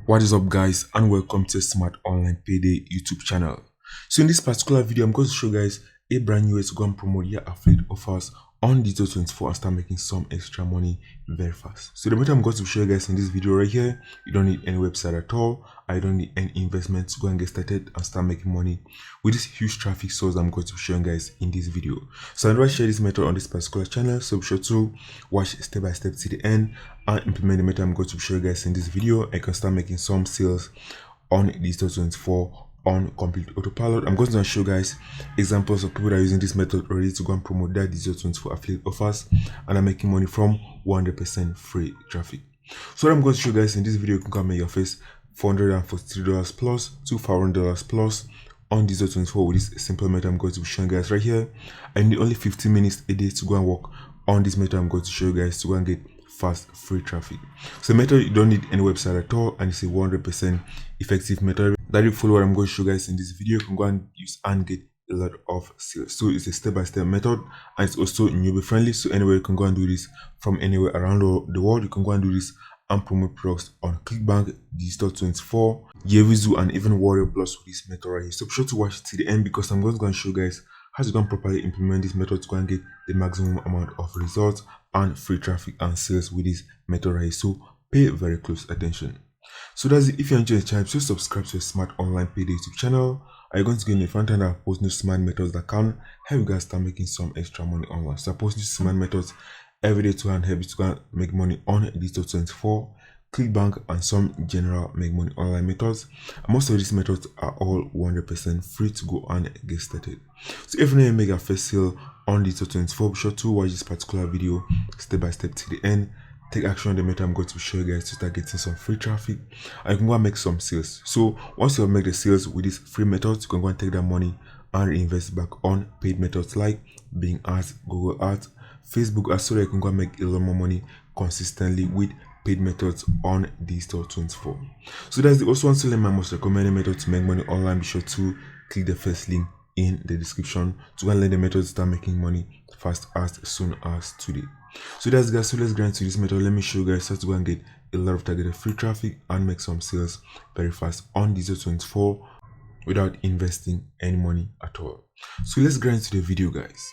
What is up, guys, and welcome to Smart Online Payday YouTube channel. So in this particular video, I'm going to show you guys a brand new way to go and promote your affiliate offers on Digistore24 and start making some extra money very fast. So the method I'm going to show you guys in this video right here, you don't need any website at all. I don't need any investment to go and get started and start making money with this huge traffic source I'm going to show you guys in this video. So I'm going to share this method on this particular channel, so be sure to watch step by step to the end and implement the method I'm going to show you guys in this video. I can start making some sales on Digistore24 on complete autopilot. I'm going to show you guys examples of people that are using this method already to go and promote their Digistore24 affiliate offers and are making money from 100% free traffic. So what I'm going to show you guys in this video, you can come make your first $443 plus to $500 plus on Digistore24 with this simple method I'm going to be showing you guys right here. I need only 15 minutes a day to go and work on this method I'm going to show you guys to go and get fast free traffic. So the method, you don't need any website at all, and it's a 100% effective method that you follow what I'm going to show you guys in this video. You can go and use and get a lot of sales. So it's a step-by-step method, and it's also newbie friendly, so anywhere you can go and do this from anywhere around the world. You can go and do this and promote products on Clickbank, Digistore24, Yevizu, and even Warrior Plus with this method right here. So be sure to watch it to the end, because I'm going to go and show you guys how to go and properly implement this method to go and get the maximum amount of results and free traffic and sales with this method right here. So pay very close attention. So that's it. If you enjoy the channel, please subscribe to the Smart Online Payday YouTube channel. Are you going to get in the front end? I post new smart methods that can help you guys start making some extra money online. So I post new smart methods every day to help you to go and make money on Digistore24, Clickbank, and some general make money online methods. And most of these methods are all 100% free to go and get started. So if you want to make a first sale on Digistore24, be sure to watch this particular video step by step to the end. Take action on the method I'm going to show you guys to start getting some free traffic, and you can go and make some sales. So once you have made the sales with these free methods, you can go and take that money and reinvest back on paid methods like Bing Ads, Google Ads, Facebook Ads, so that you can go and make a lot more money consistently with paid methods on Digistore24. So that's the also one to learn my most recommended method to make money online. Be sure to click the first link in the description to go and learn the method to start making money fast as soon as today. So that's guys, so let's get into this method. Let me show you guys how to go and get a lot of targeted free traffic and make some sales very fast on Digistore24 without investing any money at all. So let's get into the video, guys.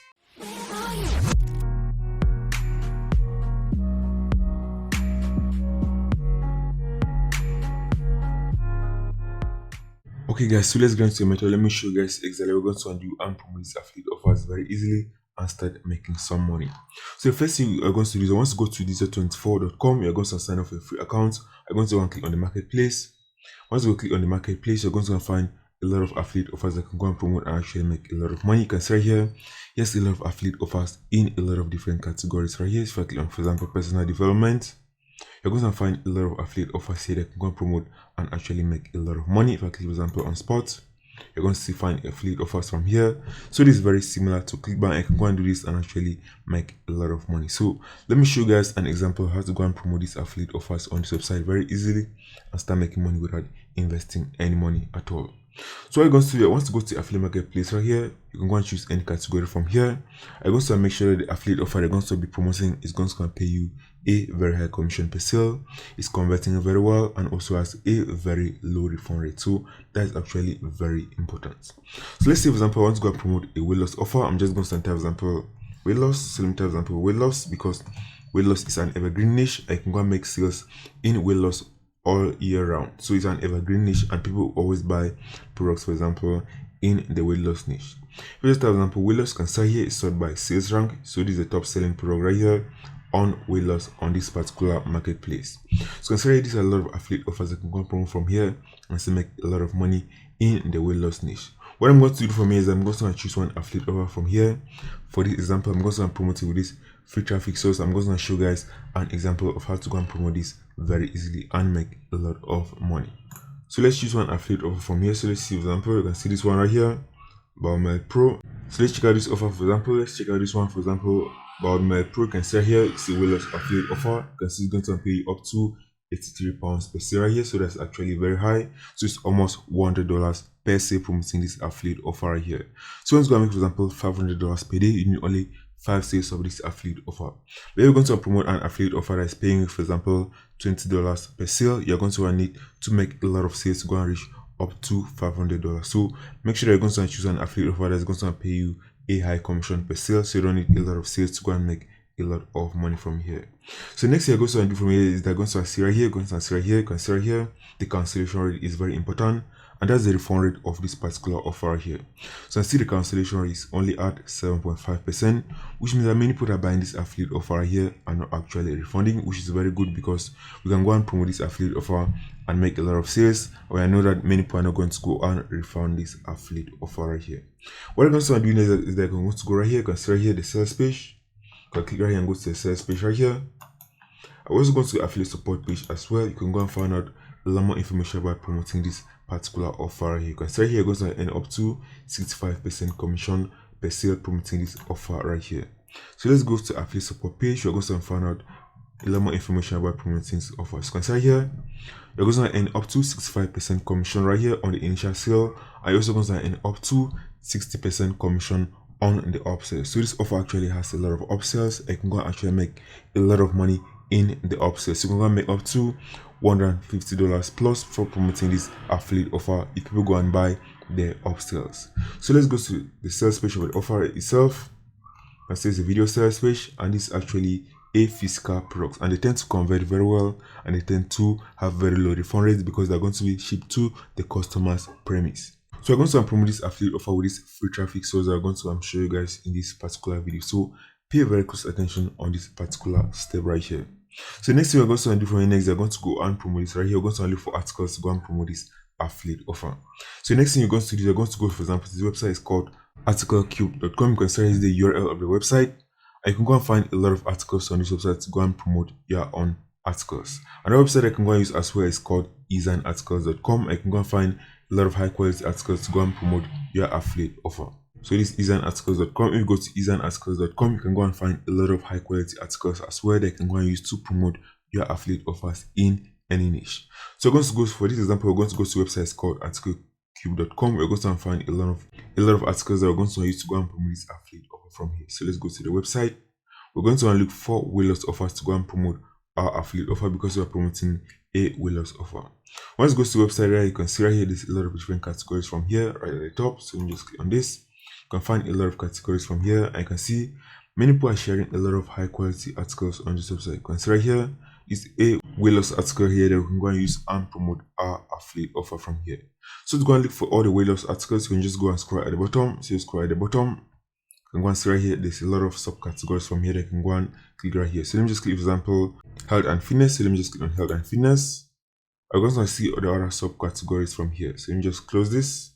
Okay guys, so let's get into the method. Let me show you guys exactly what we're going to do and promote these affiliate offers very easily and start making some money. So the first thing you're going to do is once you go to digistore24.com, you're going to sign up for a free account. You're going to go and click on the marketplace. Once you click on the marketplace, you're going to find a lot of affiliate offers that can go and promote and actually make a lot of money. You can see right here, yes, a lot of affiliate offers in a lot of different categories right here. So if I click on, for example, personal development, you're going to find a lot of affiliate offers here that can go and promote and actually make a lot of money. If I click, for example, on sports, you're going to find affiliate offers from here. So this is very similar to Clickbank. I can go and do this and actually make a lot of money. So let me show you guys an example of how to go and promote these affiliate offers on this website very easily and start making money without investing any money at all. So what you're going to do, once you go to the affiliate marketplace right here, you can go and choose any category from here. I'm going to make sure that the affiliate offer they're going to be promoting is going to pay you a very high commission per sale. It's converting very well and also has a very low refund rate. So that's actually very important. So let's say, for example, I want to go and promote a weight loss offer. I'm just going to type, for example, weight loss. So let me type, for example, weight loss, because weight loss is an evergreen niche. I can go and make sales in weight loss all year round. So it's an evergreen niche and people always buy products, for example, in the weight loss niche. For example, weight loss can start here, it's sorted by sales rank. So this is the top selling product right here on weight loss on this particular marketplace. So consider these are a lot of affiliate offers that can go and promote from here and still make a lot of money in the weight loss niche. What I'm going to do from here is I'm going to choose one affiliate offer from here. For this example, I'm going to promote it with this free traffic source. I'm going to show you guys an example of how to go and promote this very easily and make a lot of money. So let's choose one affiliate offer from here. So let's see, for example, you can see this one right here, BioMel Pro. So let's check out this offer, for example. Let's check out this one, for example, BioMel Pro. You can see here, it's a weight loss affiliate offer. You can see it's going to pay you up to £83 per sale right here. So that's actually very high. So it's almost $100 per sale promoting this affiliate offer right here. So let's go and make, for example, $500 per day. You need only 5 sales of this affiliate offer. When you're going to promote an affiliate offer that is paying, for example, $20 per sale, you're going to need to make a lot of sales to go and reach up to $500. So make sure that you're going to choose an affiliate offer that's going to pay you a high commission per sale, so you don't need a lot of sales to go and make a lot of money from here. So next thing you're going to do from here is that going to see right here, going to see right here, consider here, the cancellation rate is very important, and that's the refund rate of this particular offer right here. So I see the cancellation rate is only at 7.5%, which means that many people that are buying this affiliate offer right here are not actually refunding, which is very good because we can go and promote this affiliate offer and make a lot of sales. But I know that many people are not going to go and refund this affiliate offer right here. What I'm going to do next is that I'm going to go right here, consider here the sales page. Click right here and go to the sales page right here. I also go to the affiliate support page as well. You can go and find out a lot more information about promoting this particular offer right here. You can see here it goes to end up to 65% commission per sale promoting this offer right here. So let's go to the affiliate support page. You're going to find out a lot more information about promoting this offer. So you can see here you're going to end up to 65% commission right here on the initial sale. I also going to end up to 60% commission on the upsell. So this offer actually has a lot of upsells. I can go and actually make a lot of money in the upsell. So you can go and make up to $150 plus for promoting this affiliate offer if people go and buy their upsells. So let's go to the sales page of the offer itself. And say it's a video sales page, and this is actually a physical product, and they tend to convert very well, and they tend to have very low refund rates because they're going to be shipped to the customer's premise. So I'm going to promote this affiliate offer with this free traffic source that I'm going to show you guys in this particular video. So pay very close attention on this particular step right here. So next thing we're going to do from here next, we're going to go and promote this right here. We're going to look for articles to go and promote this affiliate offer. So next thing you're going to do, you're going to go, for example, this website is called articlecube.com. You can see is the URL of the website, and you can go and find a lot of articles on this website to go and promote your own articles. Another website I can go and use as well is called easinearticles.com. I can go and find a lot of high quality articles to go and promote your affiliate offer. So this is easinearticles.com. If you go to easinearticles.com, you can go and find a lot of high quality articles as well that you can go and use to promote your affiliate offers in any niche. So we're going to go, for this example, we're going to go to websites called articlecube.com. We're going to find a lot of articles that we're going to use to go and promote this affiliate offer from here. So let's go to the website. We're going to look for weight loss offers to go and promote our affiliate offer because we are promoting a weight loss offer. Once you go to the website, right, you can see right here there's a lot of different categories from here right at the top. So you just click on this. You can find a lot of categories from here, and you can see many people are sharing a lot of high quality articles on this website. You can see right here is a weight loss article here that we can go and use and promote our affiliate offer from here. So to go and look for all the weight loss articles, you can just go and scroll at the bottom. So you scroll at the bottom, you can go and see right here there's a lot of subcategories from here that you can go and click right here. So let me just click, for example, health and fitness. So let me just click on health and fitness. I'm going to see all the other subcategories from here. So let me just close this.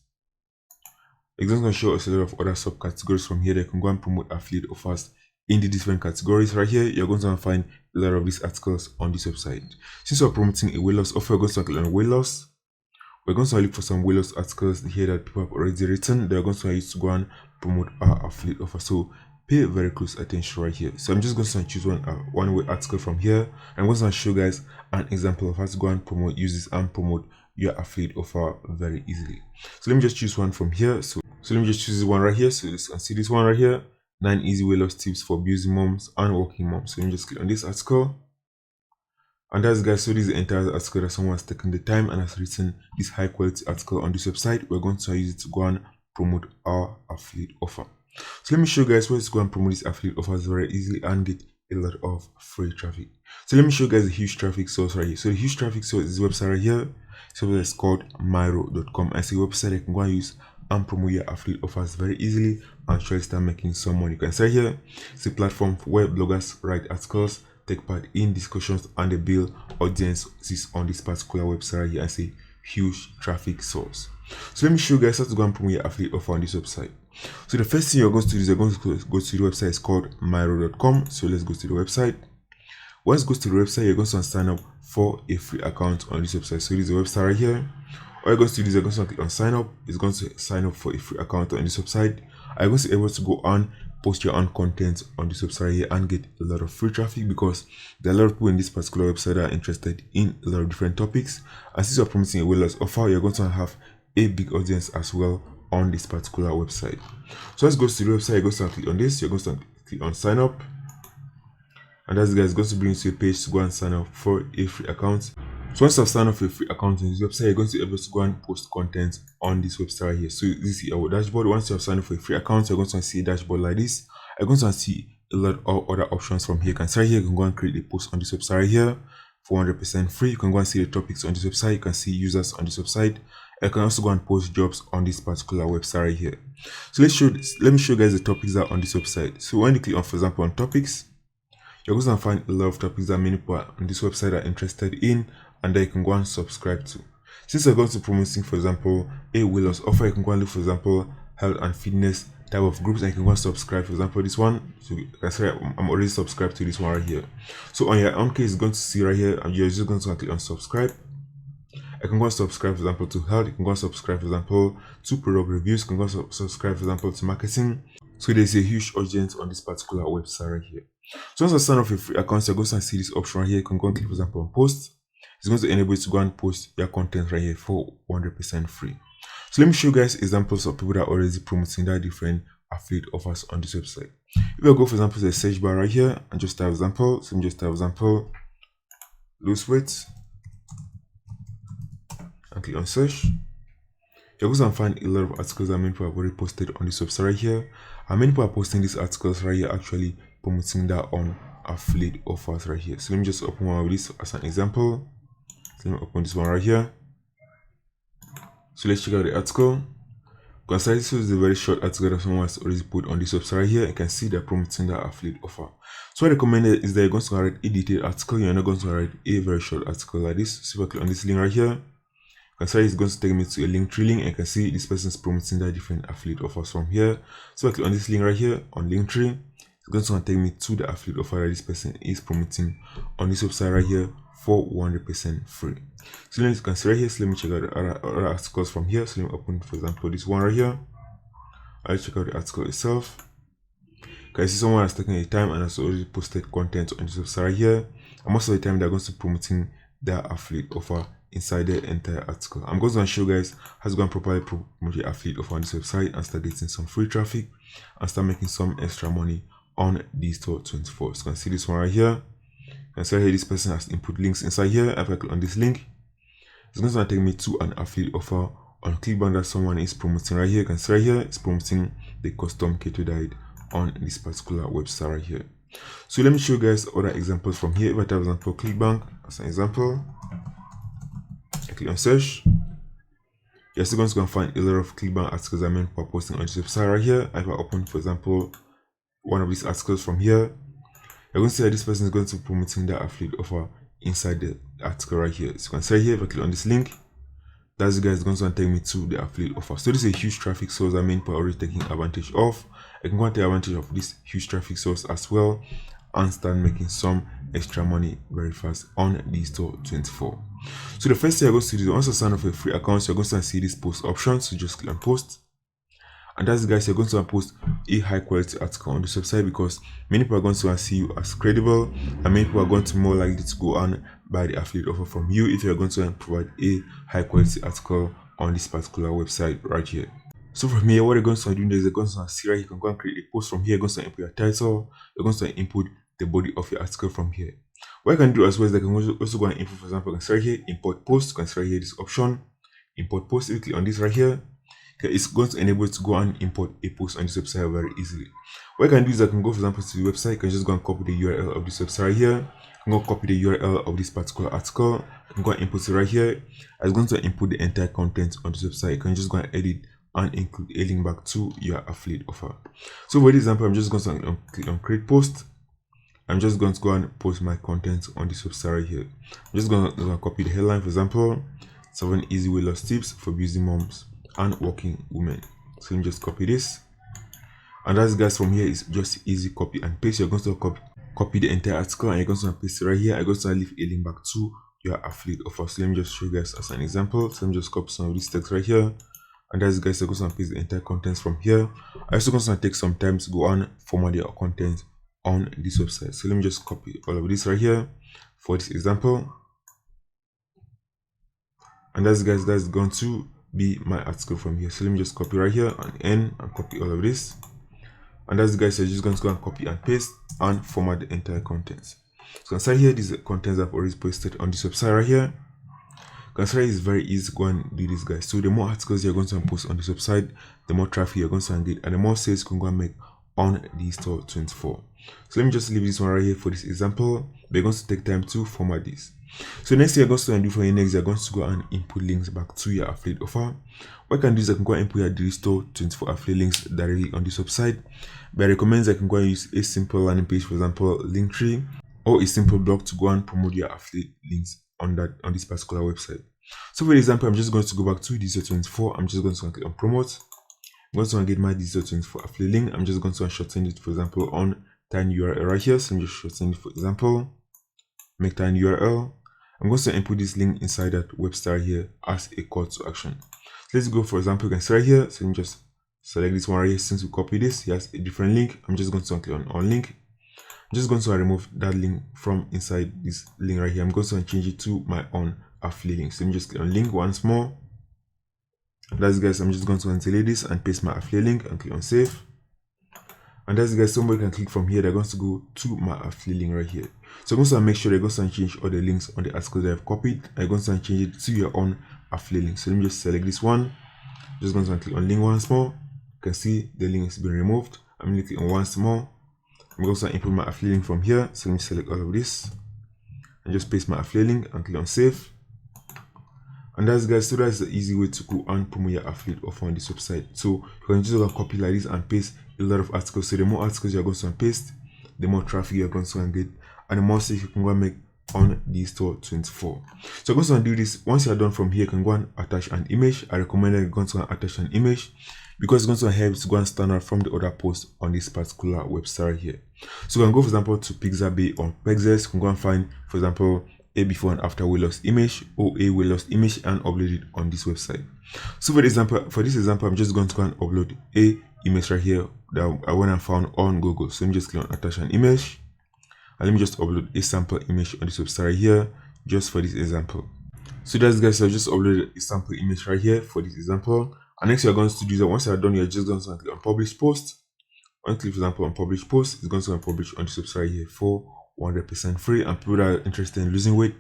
It's going to show us a lot of other subcategories from here that you can go and promote affiliate offers in the different categories. Right here, you're going to find a lot of these articles on this website. Since we're promoting a weight loss offer, we're going to click on weight loss. We're going to look for some weight loss articles here that people have already written. They're going to use to go and promote our affiliate offer. So pay very close attention right here. So I'm just going to choose one weight article from here. I'm going to show you guys an example of how to go and use this and promote your affiliate offer very easily. So let me just choose one from here. So let me just choose this one right here. So you can see this one right here, 9 easy weight loss tips for busy moms and working moms. So let me just click on this article. And that's, guys, so this is the entire article that someone has taken the time and has written this high quality article on this website. We're going to use it to go and promote our affiliate offer. So let me show you guys where to go and promote this affiliate offers very easily and get a lot of free traffic. So let me show you guys the huge traffic source right here. So the huge traffic source is this website right here. So it's called myro.com. It's a website I can go and use and promote your affiliate offers very easily and try to start making some money. You can see here it's a platform where bloggers write articles, take part in discussions, and they build audiences on this particular website right here. I say huge traffic source. So let me show you guys how to go and promote your affiliate offer on this website. So the first thing you're going to do is you're going to go to the website. It's called myro.com. So let's go to the website. Once you go to the website, you're going to sign up for a free account on this website. So this is the website right here. All you're going to do is you're going to click on sign up. It's going to sign up for a free account on this website. I'm going to be able to go and post your own content on this website here and get a lot of free traffic because there are a lot of people in this particular website that are interested in a lot of different topics. And since you're promoting a weight loss offer, you're going to have a big audience as well on this particular website. So let's go to the website. You're going to click on this. You're going to click on sign up, and that's guys going to bring you to a page to go and sign up for a free account. So once I've signed up for a free account on this website, you're going to be able to go and post content on this website right here. So this is our dashboard. Once you have signed up for a free account, you're going to see a dashboard like this. You're going to see a lot of other options from here. You can start here, you can go and create a post on this website right here for 100% free. You can go and see the topics on this website. You can see users on this website. You can also go and post jobs on this particular website right here. So let me show you guys the topics that are on this website. So when you click on, for example, on topics, you're going to find a lot of topics that many people on this website are interested in and that you can go and subscribe to. Since you're going to promoting, for example, a weight loss offer, you can go and look, for example, health and fitness type of groups, and you can go and subscribe. For example, this one, so you can say I'm already subscribed to this one right here. So on your own case, you're going to see right here, and you're just going to click on subscribe. I can go and subscribe, for example, to health. You can go and subscribe, for example, to product reviews. You can go and subscribe, for example, to marketing. So there's a huge audience on this particular website right here. So once I sign up for a free account, you're going to see this option right here. You can go and click, for example, on post. It's going to enable you to go and post your content right here for 100% free. So let me show you guys examples of people that are already promoting that different affiliate offers on this website. If I go, for example, to the search bar right here and just type example, so just type example, lose weight, and click on search. You're going to find a lot of articles that many people have already posted on this website right here, and many people are posting these articles right here, actually promoting that on affiliate offers right here. So let me just open one of these as an example. So let me open this one right here. So let's check out the article. Consider this is a very short article that someone has already put on this website right here. You can see they're promoting that affiliate offer. So what I recommend is that you're going to write a detailed article. You're not going to write a very short article like this. So if I click on this link right here, consider it's going to take me to a link tree link. And you can see this person is promoting that different affiliate offers from here. So if I click on this link right here on Linktree, it's going to take me to the affiliate offer that this person is promoting on this website right here for 100% free. So let me consider here. So let me check out the other articles from here. So let me open, for example, this one right here. I'll check out the article itself. Okay, I see someone has taken a time and has already posted content on this website right here. And most of the time they're going to be promoting their affiliate offer inside the entire article. I'm going to show you guys how to go and properly promote your affiliate offer on this website and start getting some free traffic and start making some extra money on Digistore24. So you can see this one right here. And so here this person has input links inside here. If I click on this link, it's going to take me to an affiliate offer on Clickbank that someone is promoting right here. You can see right here, it's promoting the custom keto diet on this particular website right here. So let me show you guys other examples from here. If I type example Clickbank as an example, I click on search, you're still going to find a lot of Clickbank articles that men are posting on this website right here. If I open, for example, one of these articles from here, you're going to see that this person is going to be promoting that affiliate offer inside the article right here. So you can see here, if I click on this link, that's guys going to take me to the affiliate offer. So this is a huge traffic source that many people are already taking advantage of. I can go and take advantage of this huge traffic source as well and start making some extra money very fast on Digistore24. So the first thing you're going to do, once you sign up for a free account, you're going to see this post option. So just click on post. And that's guys, you're going to post a high quality article on this website because many people are going to see you as credible and many people are going to more likely to go and buy the affiliate offer from you if you're going to provide a high quality article on this particular website right here. So from here, what you're going to do is you're going to see right, you can go and create a post from here. You're going to input your title, you're going to input the body of your article from here. What you can do as well is that you can also go and input, for example, you can start here, import post. You can start here this option, import post. If you click on this right here, okay, it's going to enable you to go and import a post on this website very easily. What you can do is I can go, for example, to the website. You can just go and copy the URL of this website right here. You can go copy the URL of this particular article. You can go and input it right here. I'm going to input the entire content on this website. You can just go and edit and include a link back to your affiliate offer. So for this example, I'm just going to click on create post. I'm just going to go and post my content on this website right here. I'm just going to copy the headline, for example, 7 easy weight loss tips for busy moms and working women. So let me just copy this, and that's guys, from here is just easy copy and paste. You're going to copy the entire article and you're going to paste it right here. I'm going to leave a link back to your affiliate offer. So let me just show you guys as an example. So let me just copy some of these text right here, and that's guys, you're going to paste the entire contents from here. I also going to take some time to go on format your content on this website. So let me just copy all of this right here for this example, and that's guys, that's going to be my article from here. So let me just copy right here and end and copy all of this, And that's guys, you're just going to go and copy and paste and format the entire contents. So inside here, these are contents I've already posted on this website right here. Consider it's very easy to go and do this, guys. So the more articles you're going to post on this website, the more traffic you're going to get, and the more sales you can go and make on Digistore24. So let me just leave this one right here for this example. We're going to take time to format this. So next thing you're going to do for your next, you're going to go and input links back to your affiliate offer. What I can do is I can go and input your Digistore24 affiliate links directly on this website. But I recommend I can go and use a simple landing page, for example, Linktree, or a simple blog to go and promote your affiliate links on this particular website. So for example, I'm just going to go back to Digistore24. I'm just going to click on promote. I'm going to get my Digistore24 affiliate link. I'm just going to shorten it, for example, on tiny URL right here. So I'm just shortening it, for example, make tiny URL. I'm going to input this link inside that website here as a call to action. So let's go, for example, you can see right here. So I'm just select this one right here. Since we copy this, here's a different link. I'm just going to click on link. I'm just going to remove that link from inside this link right here. I'm going to change it to my own affiliate link. So let me just click on link once more. And that's guys, I'm just going to delete this and paste my affiliate link and click on save. And that's guys, somebody can click from here. They're going to go to my affiliate link right here. So I'm going to make sure they're going to change all the links on the articles that I've copied. I'm going to change it to your own affiliate link. So let me just select this one. Just going to click on link once more. You can see the link has been removed. I'm going to click on once more. I'm going to input my affiliate link from here. So let me select all of this and just paste my affiliate link and click on save. And that's guys, so that's the easy way to go and promote your affiliate offer on this website. So you can just go and copy like this and paste a lot of articles. So the more articles you're going to paste, the more traffic you're going to get, and the more sales you can go and make on Digistore24. So I'm going to do this. Once you're done from here, you can go and attach an image. I recommend that you're going to attach an image because it's going to help to go and stand out from the other posts on this particular website right here. So you can go, for example, to Pixabay on Pexels. You can go and find, for example, a before and after weight loss image or a weight loss image and upload it on this website. So for this example, I'm just going to go and upload a image right here that I found on Google. So let me just click on attach an image and let me just upload a sample image on this website right here just for this example. So that's guys, I just uploaded a sample image right here for this example. And next you're going to do that. Once you're done, you're just going to click on publish post. When you click, for example, on publish post, it's going to publish on this website right here for 100% free. And people that are interested in losing weight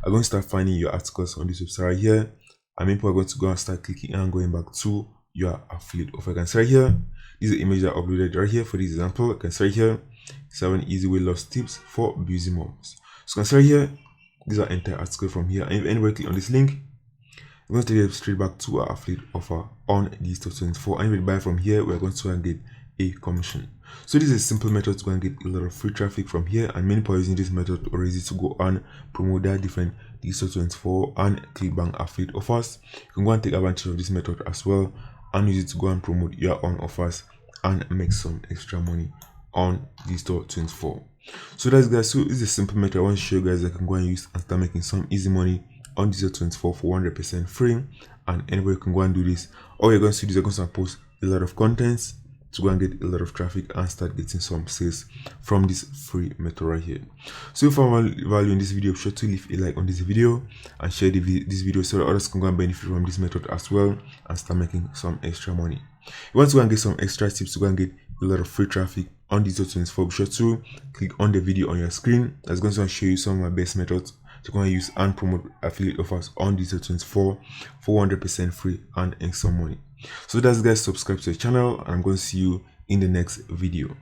are going to start finding your articles on this website right here. And people are going to go and start clicking and going back to your affiliate offer. I can see right here, this is the image I uploaded right here for this example. I can see right here, 7 easy weight loss tips for busy moms. So I can see right here, these are entire article from here. And if anybody click on this link, we're going to take it straight back to our affiliate offer on Digistore24. And if you buy from here, we're going to get a commission. So this is a simple method to go and get a lot of free traffic from here, and many people are using this method already to go and promote their different Digistore24 and ClickBank affiliate offers. You can go and take advantage of this method as well and use it to go and promote your own offers and make some extra money on Digistore24. So that's guys, so it's a simple method I want to show you guys that can go and use and start making some easy money on Digistore24 for 100% free. And anybody can go and do this. All you're going to do is you're going to post a lot of contents to go and get a lot of traffic and start getting some sales from this free method right here. So if you found value in this video, be sure to leave a like on this video and share this video so that others can go and benefit from this method as well and start making some extra money. If you want to go and get some extra tips to go and get a lot of free traffic on Digistore24, be sure to click on the video on your screen. That's going to show you some of my best methods to go and use and promote affiliate offers on Digistore24 for 100% free and earn some money. So that's guys, subscribe to the channel and I'm going to see you in the next video.